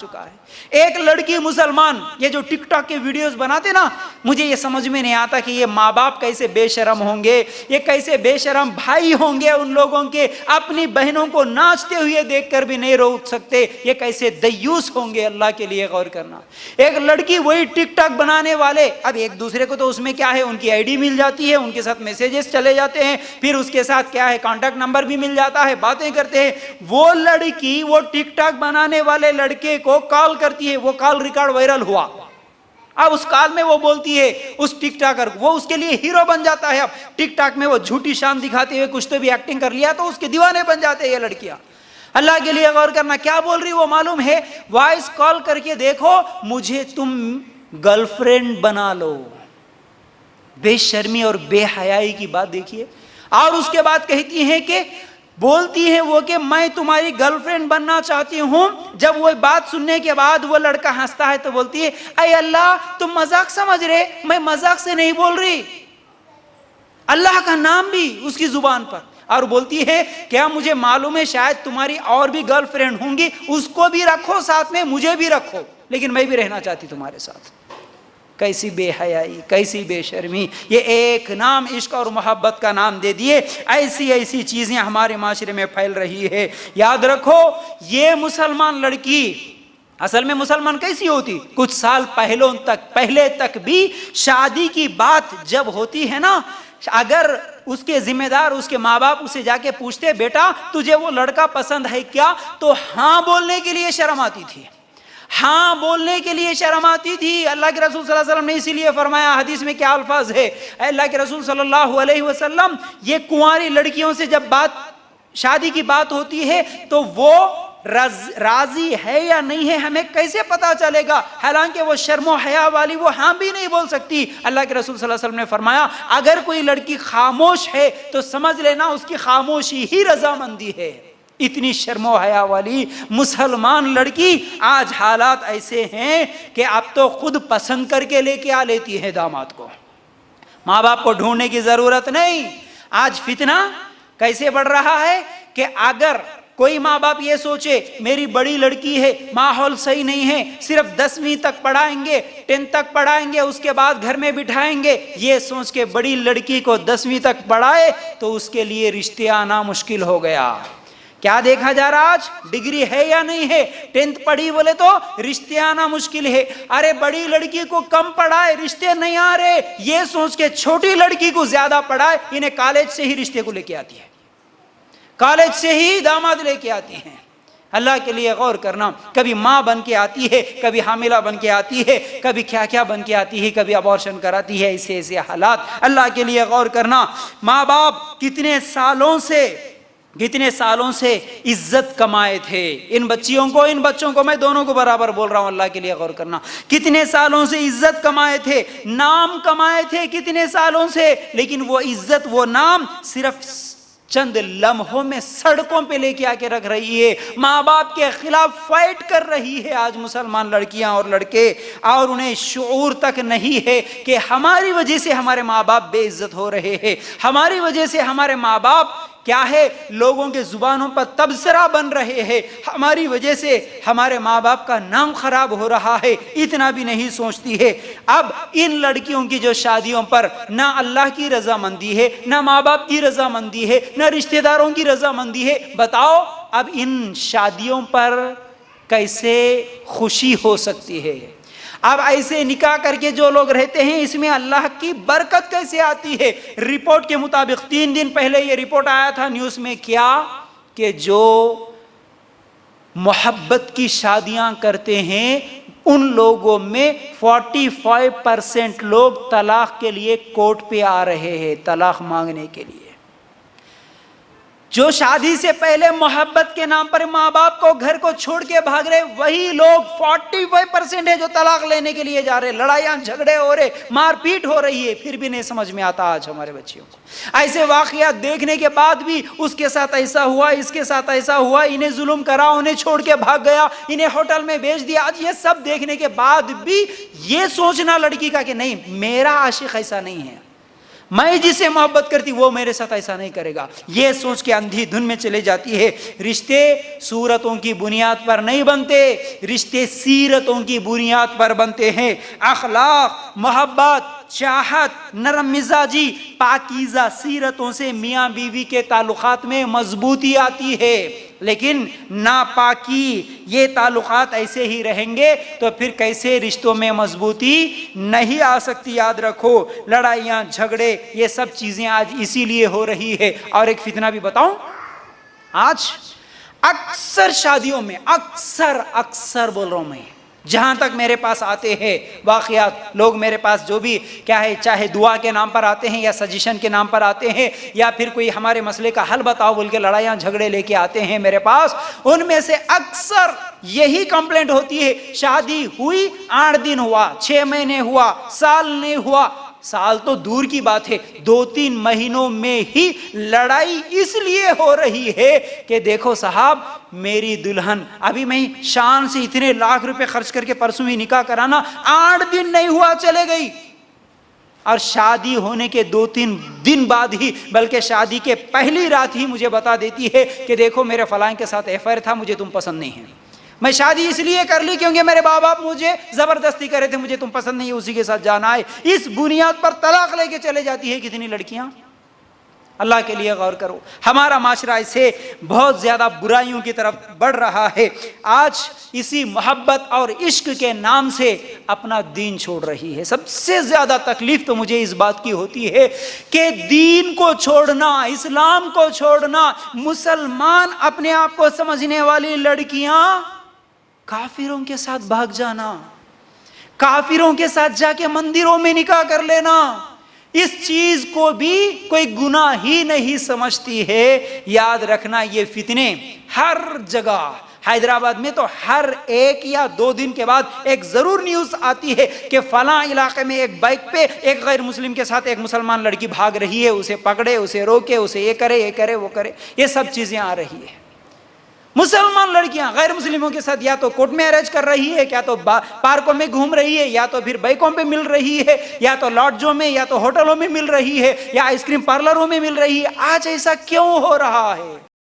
چکا ہے. ایک لڑکی مسلمان یہ جو ٹک ٹاک کے ویڈیوز بناتے نا، مجھے یہ سمجھ میں نہیں آتا کہ یہ ماں باپ کیسے بے شرم ہوں گے، یہ کیسے بے شرم بھائی ہوں گے ان لوگوں کے، اپنی بہنوں کو ناچتے ہوئے دیکھ کر بھی نہیں روک سکتے، یہ کیسے دیوس ہوں گے. اللہ کے لیے غور کرنا. ایک لڑکی وہی ٹک ٹاک بنانے والے، اب ایک دوسرے کو تو اس میں کیا ہے، ان کی آئی ڈی مل جاتی ہے، ان کے ساتھ میسیجز چلے جاتے ہیں، پھر اس کے ساتھ کیا ہے کانٹیکٹ نمبر بھی مل جاتا ہے، باتیں کرتے ہیں. وہ لڑکی وہ ٹک ٹاک بنانے والے لڑکے کو کال کرتی ہے، وہ کال ریکارڈ وائرل ہوا. اب اس کال میں وہ بولتی ہے اس ٹک ٹاکر، وہ اس کے لیے ہیرو بن جاتا ہے. اب ٹک ٹاک میں وہ جھوٹی شان دکھاتے ہوئے کچھ تو بھی ایکٹنگ کر لیا تو اس کے دیوانے بن جاتے ہیں یہ لڑکیاں. اللہ کے لیے غور کرنا. کیا بول رہی وہ معلوم ہے؟ وائس کال کر کے دیکھو مجھے تم گرل فرینڈ بنا لو. بے شرمی اور بے حیائی کی بات دیکھیے. اور اس کے بعد کہتی ہیں کہ بولتی ہے وہ کہ میں تمہاری گرل فرینڈ بننا چاہتی ہوں. جب وہ بات سننے کے بعد وہ لڑکا ہنستا ہے تو بولتی ہے اے اللہ تم مذاق سمجھ رہے، میں مذاق سے نہیں بول رہی. اللہ کا نام بھی اس کی زبان پر. اور بولتی ہے کیا مجھے معلوم ہے شاید تمہاری اور بھی گرل فرینڈ ہوں گی، اس کو بھی رکھو ساتھ میں، مجھے بھی رکھو، لیکن میں بھی رہنا چاہتی تمہارے ساتھ. کیسی بے حیائی، کیسی بے شرمی. یہ ایک نام عشق اور محبت کا نام دے دیے. ایسی ایسی چیزیں ہمارے معاشرے میں پھیل رہی ہے. یاد رکھو یہ مسلمان لڑکی اصل میں مسلمان کیسی ہوتی؟ کچھ سال پہلے تک بھی شادی کی بات جب ہوتی ہے نا، اگر اس کے ذمہ دار اس کے ماں باپ اسے جا کے پوچھتے بیٹا تجھے وہ لڑکا پسند ہے کیا، تو ہاں بولنے کے لیے شرم آتی تھی. ہاں بولنے کے لیے شرم آتی تھی. اللہ کے رسول صلی اللہ علیہ وسلم نے اسی لیے فرمایا، حدیث میں کیا الفاظ ہے، اے اللہ کے رسول صلی اللہ علیہ وسلم یہ کنواری لڑکیوں سے جب شادی کی بات ہوتی ہے تو وہ راضی ہے یا نہیں ہے ہمیں کیسے پتا چلے گا؟ حالانکہ وہ شرم و حیا والی وہ ہاں بھی نہیں بول سکتی. اللہ کے رسول صلی اللہ علیہ وسلم نے فرمایا اگر کوئی لڑکی خاموش ہے تو سمجھ لینا اس کی خاموشی ہی رضامندی ہے. اتنی شرم و حیا والی مسلمان لڑکی. آج حالات ایسے ہیں کہ اب تو خود پسند کر کے لے کے آ لیتی ہے داماد کو، ماں باپ کو ڈھونڈنے کی ضرورت نہیں. آج فتنہ کیسے بڑھ رہا ہے کہ اگر کوئی ماں باپ یہ سوچے میری بڑی لڑکی ہے، ماحول صحیح نہیں ہے، صرف 10ویں تک پڑھائیں گے، 10 تک پڑھائیں گے، اس کے بعد گھر میں بٹھائیں گے، یہ سوچ کے بڑی لڑکی کو 10ویں تک پڑھائے تو اس کے لیے رشتے آنا مشکل ہو گیا. کیا دیکھا جا رہا آج؟ ڈگری ہے یا نہیں ہے، 10th پڑھی بولے تو رشتے آنا مشکل ہے. ارے بڑی لڑکی کو کم پڑھائے رشتے نہیں آ رہے، یہ سوچ کے چھوٹی لڑکی کو زیادہ پڑھائے، انہیں کالج سے ہی رشتے کو لے کے آتی ہے، کالج سے ہی داماد لے کے آتی ہیں. اللہ کے لیے غور کرنا. کبھی ماں بن کے آتی ہے، کبھی حاملہ بن کے آتی ہے، کبھی کیا کیا بن کے آتی ہے، کبھی ابارشن کراتی ہے. ایسے ایسے حالات. اللہ کے لیے غور کرنا. ماں باپ کتنے سالوں سے عزت کمائے تھے. ان بچوں کو میں دونوں کو برابر بول رہا ہوں. اللہ کے لیے غور کرنا. کتنے سالوں سے عزت کمائے تھے، نام کمائے تھے کتنے سالوں سے، لیکن وہ عزت وہ نام صرف چند لمحوں میں سڑکوں پہ لے کے آ کے رکھ رہی ہے. ماں باپ کے خلاف فائٹ کر رہی ہے آج مسلمان لڑکیاں اور لڑکے، اور انہیں شعور تک نہیں ہے کہ ہماری وجہ سے ہمارے ماں باپ بے عزت ہو رہے ہیں. ہماری وجہ سے ہمارے ماں باپ کیا ہے لوگوں کے زبانوں پر تبصرہ بن رہے ہیں. ہماری وجہ سے ہمارے ماں باپ کا نام خراب ہو رہا ہے. اتنا بھی نہیں سوچتی ہے. اب ان لڑکیوں کی جو شادیوں پر نہ اللہ کی رضامندی ہے، نہ ماں باپ کی رضامندی ہے، نہ رشتہ داروں کی رضامندی ہے. بتاؤ اب ان شادیوں پر کیسے خوشی ہو سکتی ہے؟ اب ایسے نکاح کر کے جو لوگ رہتے ہیں اس میں اللہ کی برکت کیسے آتی ہے؟ رپورٹ کے مطابق 3 دن پہلے یہ رپورٹ آیا تھا نیوز میں، کیا کہ جو محبت کی شادیاں کرتے ہیں ان لوگوں میں 45% لوگ طلاق کے لیے کورٹ پہ آ رہے ہیں، طلاق مانگنے کے لیے. جو شادی سے پہلے محبت کے نام پر ماں باپ کو گھر کو چھوڑ کے بھاگ رہے، وہی لوگ 45% ہے جو طلاق لینے کے لیے جا رہے. لڑائیاں جھگڑے ہو رہے، مار پیٹ ہو رہی ہے، پھر بھی نہیں سمجھ میں آتا آج ہمارے بچیوں کو. ایسے واقعات دیکھنے کے بعد بھی اس کے ساتھ ایسا ہوا، اس کے ساتھ ایسا ہوا، انہیں ظلم کرا، انہیں چھوڑ کے بھاگ گیا، انہیں ہوٹل میں بھیج دیا. آج یہ سب دیکھنے کے بعد بھی یہ سوچنا لڑکی کا کہ نہیں میرا عاشق ایسا نہیں ہے، میں جسے محبت کرتی وہ میرے ساتھ ایسا نہیں کرے گا. یہ سوچ کے اندھی دھن میں چلے جاتی ہے. رشتے صورتوں کی بنیاد پر نہیں بنتے, رشتے سیرتوں کی بنیاد پر بنتے ہیں. اخلاق, محبت, چاہت, نرم مزاجی, پاکیزہ سیرتوں سے میاں بیوی کے تعلقات میں مضبوطی آتی ہے. لیکن ناپاکی, یہ تعلقات ایسے ہی رہیں گے تو پھر کیسے رشتوں میں مضبوطی نہیں آ سکتی. یاد رکھو, لڑائیاں, جھگڑے, یہ سب چیزیں آج اسی لیے ہو رہی ہے. اور ایک فتنہ بھی بتاؤں, آج اکثر شادیوں میں, اکثر بول رہا ہوں میں, جہاں تک میرے پاس آتے ہیں واقعات, لوگ میرے پاس جو بھی کیا ہے, چاہے دعا کے نام پر آتے ہیں یا سجیشن کے نام پر آتے ہیں یا پھر کوئی ہمارے مسئلے کا حل بتاؤ بول کے لڑائیاں جھگڑے لے کے آتے ہیں میرے پاس, ان میں سے اکثر یہی کمپلینٹ ہوتی ہے, شادی ہوئی 8 دن ہوا, 6 مہینے ہوا, سال نہیں ہوا. سال تو دور کی بات ہے, 2-3 مہینوں میں ہی لڑائی اس لیے ہو رہی ہے کہ دیکھو صاحب, میری دلہن ابھی میں شان سے اتنے لاکھ روپے خرچ کر کے پرسوں ہی نکاح کرانا, 8 دن نہیں ہوا چلے گئی, اور شادی ہونے کے 2-3 دن بعد ہی, بلکہ شادی کے پہلی رات ہی مجھے بتا دیتی ہے کہ دیکھو میرے فلاں کے ساتھ افیئر تھا, مجھے تم پسند نہیں ہے. میں شادی اس لیے کر لی کیونکہ میرے ماں باپ مجھے زبردستی کرے تھے, مجھے تم پسند نہیں ہے, اسی کے ساتھ جانا ہے. اس بنیاد پر طلاق لے کے چلے جاتی ہے کتنی لڑکیاں. اللہ کے لیے غور کرو, ہمارا معاشرہ اسے بہت زیادہ برائیوں کی طرف بڑھ رہا ہے. آج اسی محبت اور عشق کے نام سے اپنا دین چھوڑ رہی ہے. سب سے زیادہ تکلیف تو مجھے اس بات کی ہوتی ہے کہ دین کو چھوڑنا, اسلام کو چھوڑنا, مسلمان اپنے آپ کو سمجھنے والی لڑکیاں کافروں کے ساتھ بھاگ جانا, کافروں کے ساتھ جا کے مندروں میں نکاح کر لینا, اس چیز کو بھی کوئی گناہ ہی نہیں سمجھتی ہے. یاد رکھنا, یہ فتنے ہر جگہ, حیدرآباد میں تو ہر 1 یا 2 دن کے بعد ایک ضرور نیوز آتی ہے کہ فلاں علاقے میں ایک بائک پہ ایک غیر مسلم کے ساتھ ایک مسلمان لڑکی بھاگ رہی ہے, اسے پکڑے, اسے روکے, اسے یہ کرے وہ کرے. یہ سب چیزیں آ رہی ہے. مسلمان لڑکیاں غیر مسلموں کے ساتھ یا تو کورٹ میں اریج کر رہی ہے, یا تو پارکوں میں گھوم رہی ہے, یا تو پھر بائکوں پہ مل رہی ہے, یا تو لاڈجوں میں یا تو ہوٹلوں میں مل رہی ہے, یا آئس کریم پارلروں میں مل رہی ہے. آج ایسا کیوں ہو رہا ہے؟